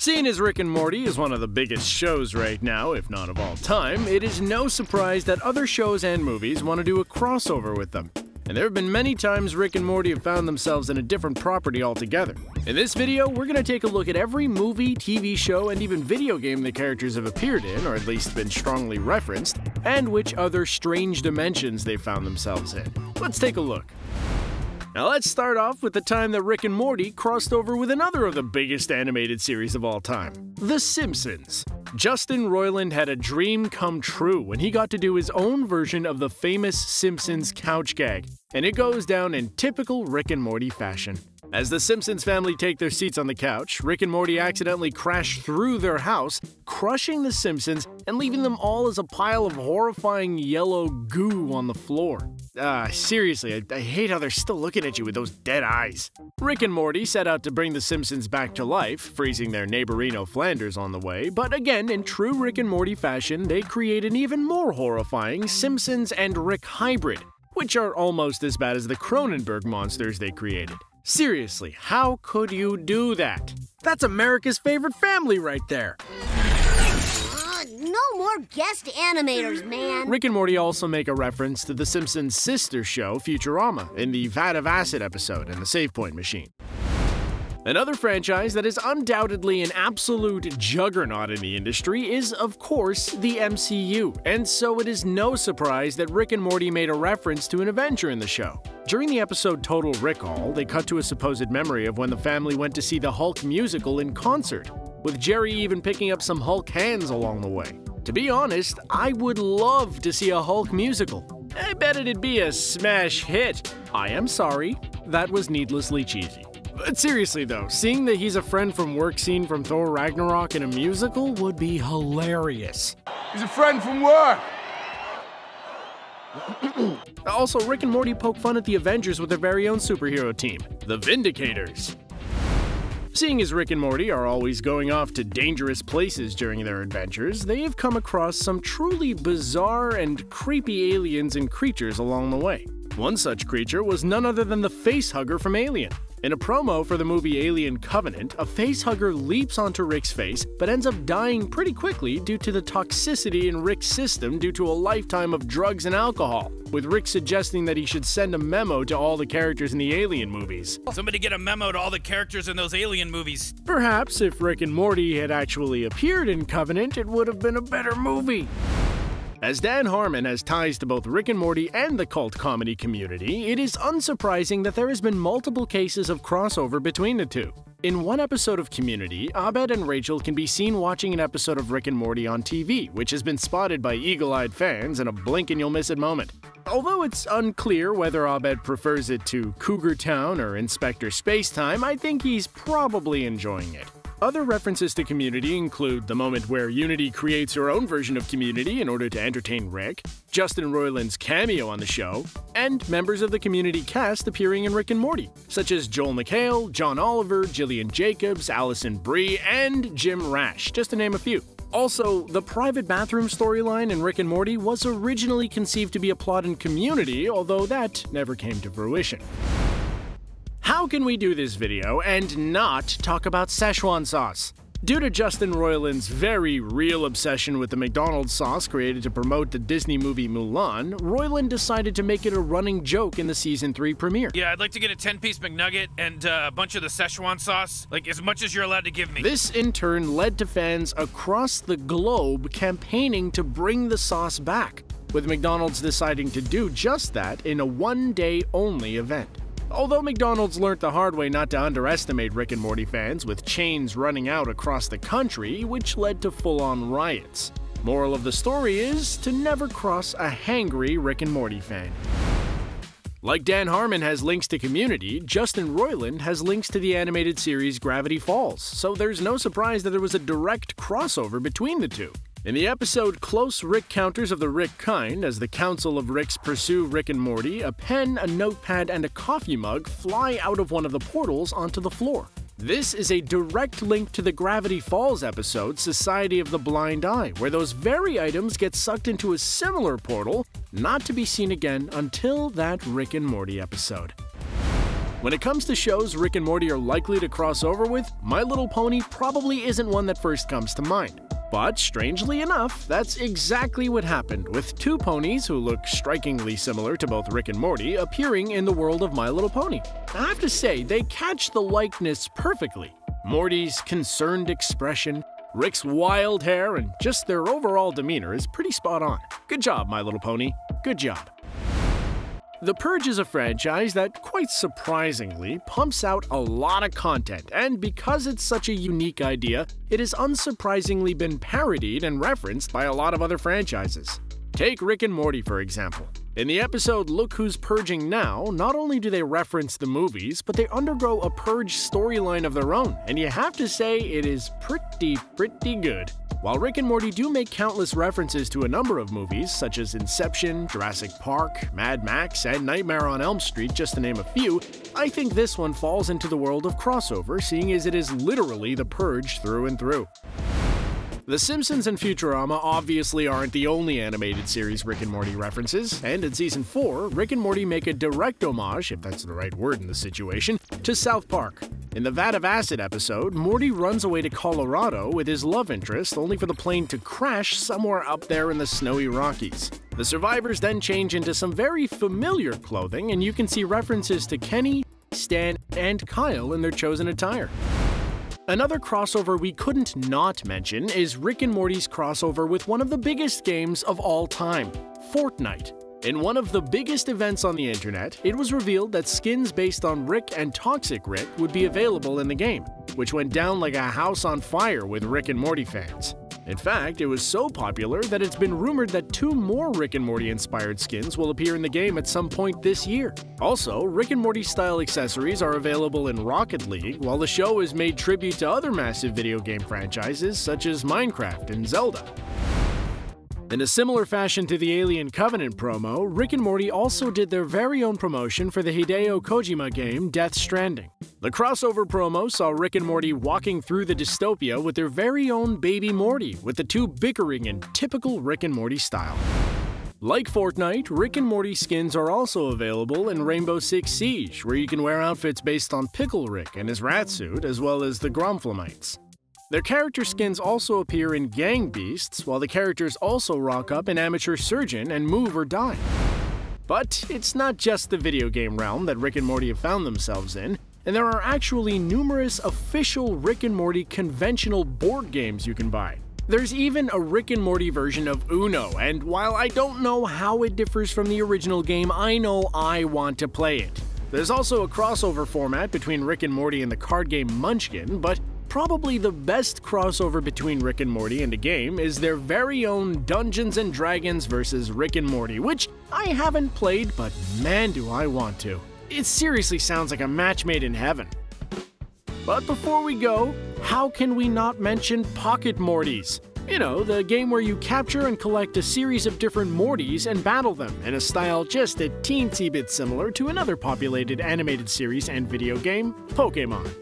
Seeing as Rick and Morty is one of the biggest shows right now, if not of all time, it is no surprise that other shows and movies want to do a crossover with them. And there have been many times Rick and Morty have found themselves in a different property altogether. In this video, we're going to take a look at every movie, TV show, and even video game the characters have appeared in, or at least been strongly referenced, and which other strange dimensions they found themselves in. Let's take a look. Now let's start off with the time that Rick and Morty crossed over with another of the biggest animated series of all time, The Simpsons. Justin Roiland had a dream come true when he got to do his own version of the famous Simpsons couch gag, and it goes down in typical Rick and Morty fashion. As the Simpsons family take their seats on the couch, Rick and Morty accidentally crash through their house, crushing the Simpsons and leaving them all as a pile of horrifying yellow goo on the floor. Seriously, I hate how they're still looking at you with those dead eyes. Rick and Morty set out to bring the Simpsons back to life, freezing their neighborino Flanders on the way, but again, in true Rick and Morty fashion, they create an even more horrifying Simpsons and Rick hybrid, which are almost as bad as the Cronenberg monsters they created. Seriously, how could you do that? That's America's favorite family right there. No more guest animators, man. Rick and Morty also make a reference to the Simpsons' sister show, Futurama, in the Vat of Acid episode and the Save Point Machine. Another franchise that is undoubtedly an absolute juggernaut in the industry is, of course, the MCU, and so it is no surprise that Rick and Morty made a reference to an adventure in the show. During the episode Total Recall, they cut to a supposed memory of when the family went to see the Hulk musical in concert, with Jerry even picking up some Hulk hands along the way. To be honest, I would love to see a Hulk musical. I bet it'd be a smash hit. I am sorry, that was needlessly cheesy. But seriously though, seeing that he's a friend from work scene from Thor Ragnarok in a musical would be hilarious. He's a friend from work! Also, Rick and Morty poke fun at the Avengers with their very own superhero team, the Vindicators. Seeing as Rick and Morty are always going off to dangerous places during their adventures, they have come across some truly bizarre and creepy aliens and creatures along the way. One such creature was none other than the Facehugger from Alien. In a promo for the movie Alien Covenant, a facehugger leaps onto Rick's face, but ends up dying pretty quickly due to the toxicity in Rick's system due to a lifetime of drugs and alcohol, with Rick suggesting that he should send a memo to all the characters in the Alien movies. Somebody get a memo to all the characters in those Alien movies. Perhaps if Rick and Morty had actually appeared in Covenant, it would have been a better movie. As Dan Harmon has ties to both Rick and Morty and the cult comedy community, it is unsurprising that there has been multiple cases of crossover between the two. In one episode of Community, Abed and Rachel can be seen watching an episode of Rick and Morty on TV, which has been spotted by eagle-eyed fans in a blink-and-you'll-miss-it moment. Although it's unclear whether Abed prefers it to Cougar Town or Inspector Spacetime, I think he's probably enjoying it. Other references to Community include the moment where Unity creates her own version of Community in order to entertain Rick, Justin Roiland's cameo on the show, and members of the Community cast appearing in Rick and Morty, such as Joel McHale, John Oliver, Gillian Jacobs, Alison Brie, and Jim Rash, just to name a few. Also, the private bathroom storyline in Rick and Morty was originally conceived to be a plot in Community, although that never came to fruition. How can we do this video and not talk about Szechuan sauce? Due to Justin Roiland's very real obsession with the McDonald's sauce created to promote the Disney movie Mulan, Roiland decided to make it a running joke in the Season 3 premiere. Yeah, I'd like to get a 10-piece McNugget and a bunch of the Szechuan sauce, like as much as you're allowed to give me. This in turn led to fans across the globe campaigning to bring the sauce back, with McDonald's deciding to do just that in a one-day-only event. Although McDonald's learnt the hard way not to underestimate Rick and Morty fans with chains running out across the country, which led to full-on riots. Moral of the story is to never cross a hangry Rick and Morty fan. Like Dan Harmon has links to Community, Justin Roiland has links to the animated series Gravity Falls, so there's no surprise that there was a direct crossover between the two. In the episode Close Rick Counters of the Rick Kind, as the Council of Ricks pursue Rick and Morty, a pen, a notepad, and a coffee mug fly out of one of the portals onto the floor. This is a direct link to the Gravity Falls episode Society of the Blind Eye, where those very items get sucked into a similar portal, not to be seen again until that Rick and Morty episode. When it comes to shows Rick and Morty are likely to cross over with, My Little Pony probably isn't one that first comes to mind. But strangely enough, that's exactly what happened, with two ponies who look strikingly similar to both Rick and Morty appearing in the world of My Little Pony. I have to say, they catch the likeness perfectly. Morty's concerned expression, Rick's wild hair, and just their overall demeanor is pretty spot on. Good job, My Little Pony. Good job. The Purge is a franchise that, quite surprisingly, pumps out a lot of content, and because it's such a unique idea, it has unsurprisingly been parodied and referenced by a lot of other franchises. Take Rick and Morty, for example. In the episode Look Who's Purging Now, not only do they reference the movies, but they undergo a Purge storyline of their own, and you have to say it is pretty good. While Rick and Morty do make countless references to a number of movies, such as Inception, Jurassic Park, Mad Max, and Nightmare on Elm Street, just to name a few, I think this one falls into the world of crossover, seeing as it is literally the Purge through and through. The Simpsons and Futurama obviously aren't the only animated series Rick and Morty references, and in Season 4, Rick and Morty make a direct homage, if that's the right word in the situation, to South Park. In the Vat of Acid episode, Morty runs away to Colorado with his love interest, only for the plane to crash somewhere up there in the snowy Rockies. The survivors then change into some very familiar clothing, and you can see references to Kenny, Stan, and Kyle in their chosen attire. Another crossover we couldn't not mention is Rick and Morty's crossover with one of the biggest games of all time, Fortnite. In one of the biggest events on the internet, it was revealed that skins based on Rick and Toxic Rick would be available in the game, which went down like a house on fire with Rick and Morty fans. In fact, it was so popular that it's been rumored that 2 more Rick and Morty inspired skins will appear in the game at some point this year. Also, Rick and Morty style accessories are available in Rocket League, while the show has made tribute to other massive video game franchises such as Minecraft and Zelda. In a similar fashion to the Alien Covenant promo, Rick and Morty also did their very own promotion for the Hideo Kojima game Death Stranding. The crossover promo saw Rick and Morty walking through the dystopia with their very own baby Morty, with the two bickering in typical Rick and Morty style. Like Fortnite, Rick and Morty skins are also available in Rainbow Six Siege, where you can wear outfits based on Pickle Rick and his rat suit, as well as the Gromflamites. Their character skins also appear in Gang Beasts, while the characters also rock up in Amateur Surgeon and Move or Die. But it's not just the video game realm that Rick and Morty have found themselves in, and there are actually numerous official Rick and Morty conventional board games you can buy. There's even a Rick and Morty version of Uno, and while I don't know how it differs from the original game, I know I want to play it. There's also a crossover format between Rick and Morty and the card game Munchkin, but probably the best crossover between Rick and Morty and a game is their very own Dungeons & Dragons vs. Rick and Morty, which I haven't played, but man do I want to. It seriously sounds like a match made in heaven. But before we go, how can we not mention Pocket Mortys? You know, the game where you capture and collect a series of different Mortys and battle them in a style just a teensy bit similar to another populated animated series and video game, Pokémon.